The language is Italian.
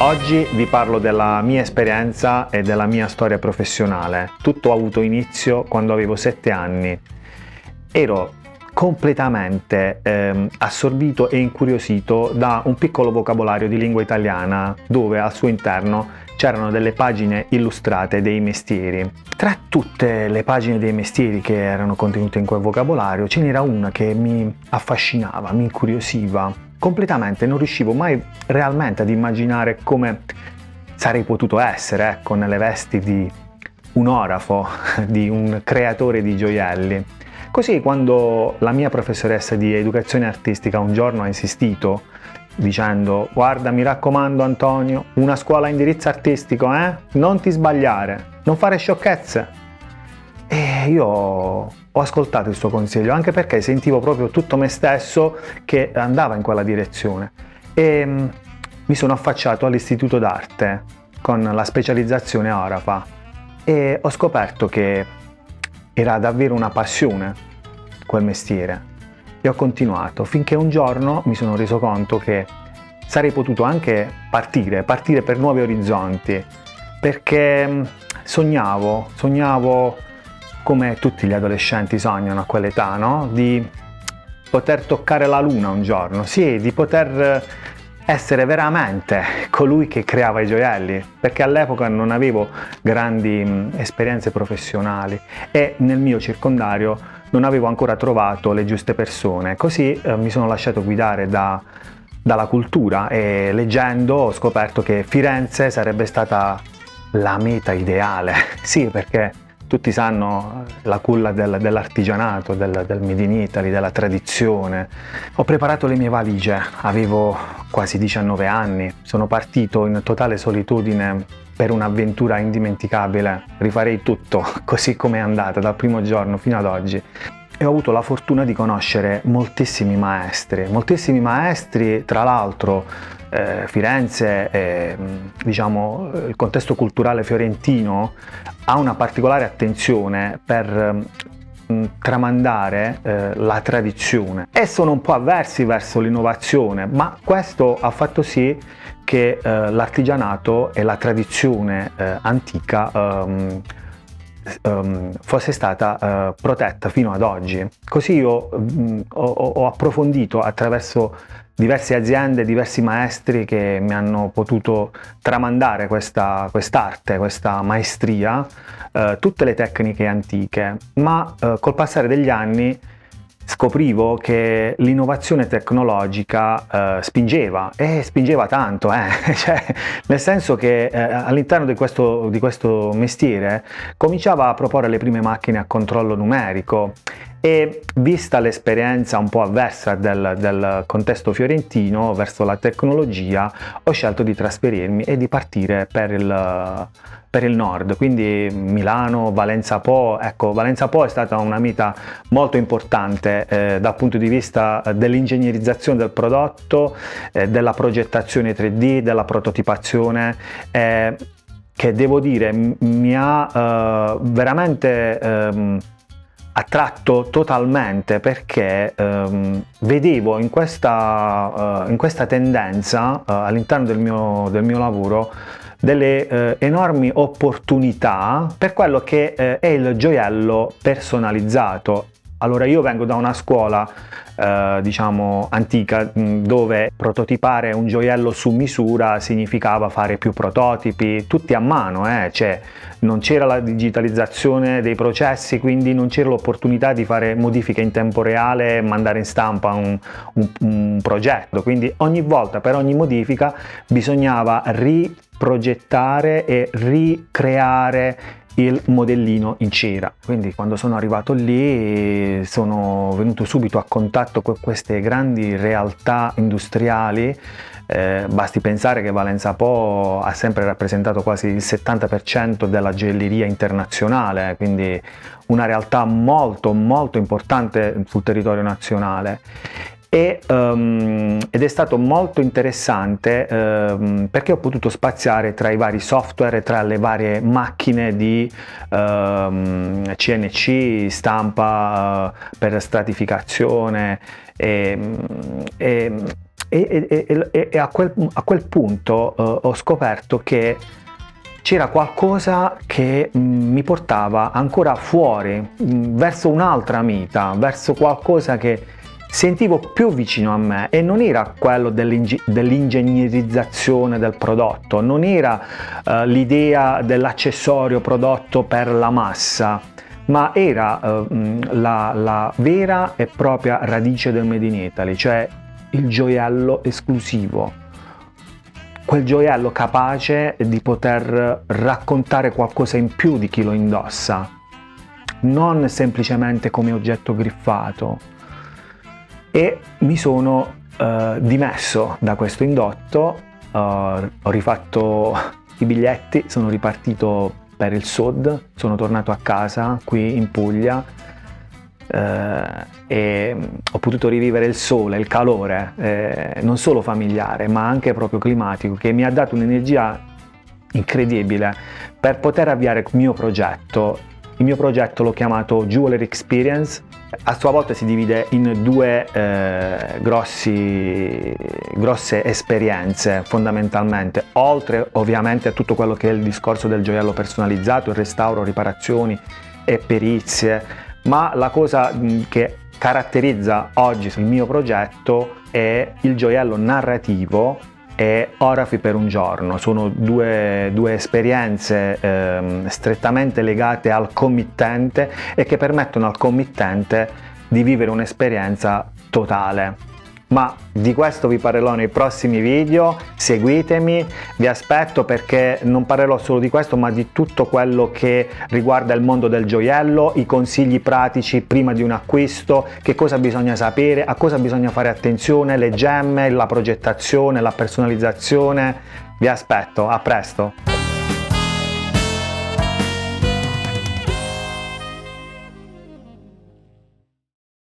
Oggi vi parlo della mia esperienza e della mia storia professionale. Tutto ha avuto inizio quando avevo 7 anni. Ero completamente assorbito e incuriosito da un piccolo vocabolario di lingua italiana dove al suo interno c'erano delle pagine illustrate dei mestieri. Tra tutte le pagine dei mestieri che erano contenute in quel vocabolario ce n'era una che mi affascinava, mi incuriosiva. Completamente non riuscivo mai realmente ad immaginare come sarei potuto essere, nelle vesti di un orafo, di un creatore di gioielli. Così quando la mia professoressa di educazione artistica un giorno ha insistito dicendo: guarda, mi raccomando Antonio, una scuola a indirizzo artistico, non ti sbagliare, non fare sciocchezze. E io ho ascoltato il suo consiglio, anche perché sentivo proprio tutto me stesso che andava in quella direzione. E mi sono affacciato all'Istituto d'Arte con la specializzazione Orafa e ho scoperto che era davvero una passione quel mestiere. E ho continuato finché un giorno mi sono reso conto che sarei potuto anche partire per nuovi orizzonti, perché sognavo come tutti gli adolescenti sognano a quell'età, no? Di poter toccare la luna un giorno, sì, di poter essere veramente colui che creava i gioielli, perché all'epoca non avevo grandi esperienze professionali e nel mio circondario non avevo ancora trovato le giuste persone. Così mi sono lasciato guidare dalla cultura e leggendo ho scoperto che Firenze sarebbe stata la meta ideale. Sì, perché tutti sanno la culla dell'artigianato, del Made in Italy, della tradizione. Ho preparato le mie valigie, avevo quasi 19 anni, sono partito in totale solitudine per un'avventura indimenticabile, rifarei tutto così come è andata dal primo giorno fino ad oggi. E ho avuto la fortuna di conoscere moltissimi maestri, tra l'altro Firenze, il contesto culturale fiorentino ha una particolare attenzione per tramandare la tradizione e sono un po' avversi verso l'innovazione, ma questo ha fatto sì che l'artigianato e la tradizione antica fosse stata protetta fino ad oggi. Così io ho approfondito attraverso diverse aziende, diversi maestri che mi hanno potuto tramandare quest'arte, questa maestria, tutte le tecniche antiche, ma col passare degli anni scoprivo che l'innovazione tecnologica spingeva tanto, cioè, nel senso che all'interno di questo mestiere cominciava a proporre le prime macchine a controllo numerico e vista l'esperienza un po' avversa del contesto fiorentino verso la tecnologia ho scelto di trasferirmi e di partire per il nord, quindi Milano, Valenza Po. Ecco, Valenza Po è stata una meta molto importante dal punto di vista dell'ingegnerizzazione del prodotto, della progettazione 3D, della prototipazione, che devo dire mi ha veramente attratto totalmente, perché vedevo in questa tendenza all'interno del mio lavoro delle enormi opportunità per quello che è il gioiello personalizzato. Allora, io vengo da una scuola antica, dove prototipare un gioiello su misura significava fare più prototipi tutti a mano, cioè non c'era la digitalizzazione dei processi, quindi non c'era l'opportunità di fare modifiche in tempo reale e mandare in stampa un progetto, quindi ogni volta per ogni modifica bisognava riprogettare e ricreare il modellino in cera. Quindi quando sono arrivato lì sono venuto subito a contatto con queste grandi realtà industriali. Basti pensare che Valenza Po ha sempre rappresentato quasi il 70% della gioielleria internazionale, quindi una realtà molto molto importante sul territorio nazionale. Ed è stato molto interessante perché ho potuto spaziare tra i vari software, tra le varie macchine di CNC, stampa per stratificazione e e a quel punto ho scoperto che c'era qualcosa che mi portava ancora fuori, verso un'altra meta, verso qualcosa che sentivo più vicino a me, e non era quello dell'ingegnerizzazione del prodotto, non era l'idea dell'accessorio prodotto per la massa, ma era la vera e propria radice del Made in Italy, cioè il gioiello esclusivo. Quel gioiello capace di poter raccontare qualcosa in più di chi lo indossa, non semplicemente come oggetto griffato. E mi sono dimesso da questo indotto, ho rifatto i biglietti, sono ripartito per il Sud, sono tornato a casa qui in Puglia, e ho potuto rivivere il sole, il calore, non solo familiare ma anche proprio climatico, che mi ha dato un'energia incredibile per poter avviare il mio progetto. Il mio progetto l'ho chiamato Jewelry Experience. A sua volta si divide in due grosse esperienze fondamentalmente, oltre ovviamente a tutto quello che è il discorso del gioiello personalizzato, il restauro, riparazioni e perizie. Ma la cosa che caratterizza oggi il mio progetto è il gioiello narrativo e Orafi per un giorno. Sono due esperienze strettamente legate al committente e che permettono al committente di vivere un'esperienza totale. Ma di questo vi parlerò nei prossimi video, seguitemi, vi aspetto, perché non parlerò solo di questo ma di tutto quello che riguarda il mondo del gioiello, i consigli pratici prima di un acquisto, che cosa bisogna sapere, a cosa bisogna fare attenzione, le gemme, la progettazione, la personalizzazione. Vi aspetto, a presto!